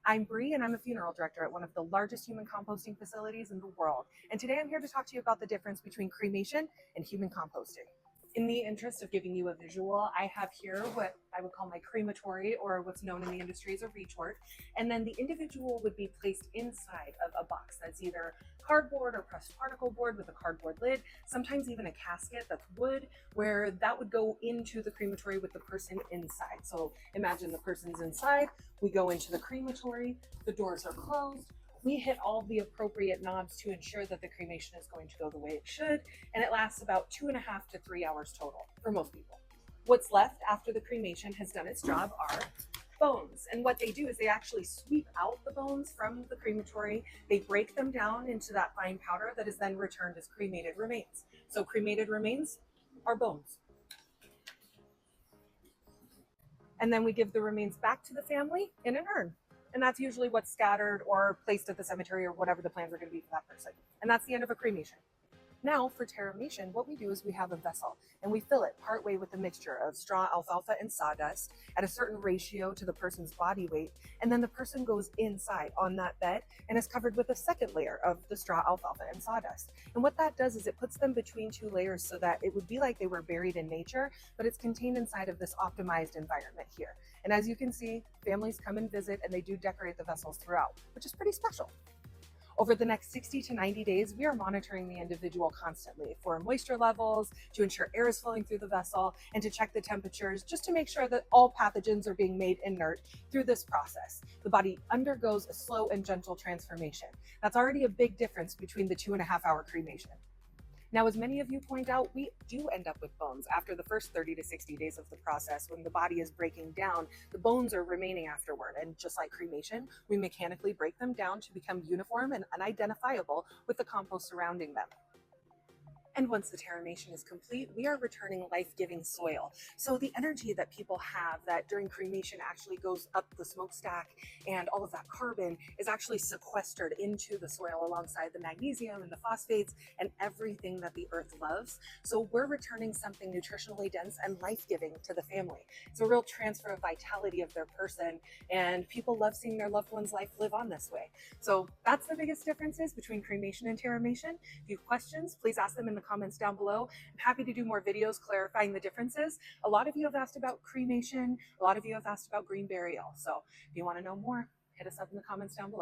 I'm Brie, and I'm a funeral director at one of the largest human composting facilities in the world. And today I'm here to talk to you about the difference between cremation and human composting. In the interest of giving you a visual, I have here what I would call my crematory, or what's known in the industry as a retort. And then the individual would be placed inside of a box that's either cardboard or pressed particle board with a cardboard lid, sometimes even a casket that's wood, where that would go into the crematory with the person inside. So imagine the person's inside, we go into the crematory, the doors are closed, we hit all the appropriate knobs to ensure that the cremation is going to go the way it should, and it lasts about 2.5 to 3 hours total for most people. What's left after the cremation has done its job are bones. And what they do is they actually sweep out the bones from the crematory. They break them down into that fine powder that is then returned as cremated remains. So cremated remains are bones. And then we give the remains back to the family in an urn. And that's usually what's scattered or placed at the cemetery or whatever the plans are going to be for that person. And that's the end of a cremation. Now for terramation, what we do is we have a vessel and we fill it partway with a mixture of straw, alfalfa, and sawdust at a certain ratio to the person's body weight. And then the person goes inside on that bed and is covered with a second layer of the straw, alfalfa, and sawdust. And what that does is it puts them between two layers so that it would be like they were buried in nature, but it's contained inside of this optimized environment here. And as you can see, families come and visit and they do decorate the vessels throughout, which is pretty special. Over the next 60 to 90 days, we are monitoring the individual constantly for moisture levels, to ensure air is flowing through the vessel, and to check the temperatures just to make sure that all pathogens are being made inert through this process. The body undergoes a slow and gentle transformation. That's already a big difference between the 2.5-hour cremation. Now, as many of you point out, we do end up with bones after the first 30 to 60 days of the process. When the body is breaking down, the bones are remaining afterward. And just like cremation, we mechanically break them down to become uniform and unidentifiable with the compost surrounding them. And once the terramation is complete, we are returning life-giving soil. So the energy that people have that during cremation actually goes up the smokestack, and all of that carbon is actually sequestered into the soil alongside the magnesium and the phosphates and everything that the earth loves. So we're returning something nutritionally dense and life-giving to the family. It's a real transfer of vitality of their person, and people love seeing their loved one's life live on this way. So that's the biggest differences between cremation and terramation. If you have questions, please ask them in the comments down below. I'm happy to do more videos clarifying the differences. A lot of you have asked about cremation. A lot of you have asked about green burial. So if you want to know more, hit us up in the comments down below.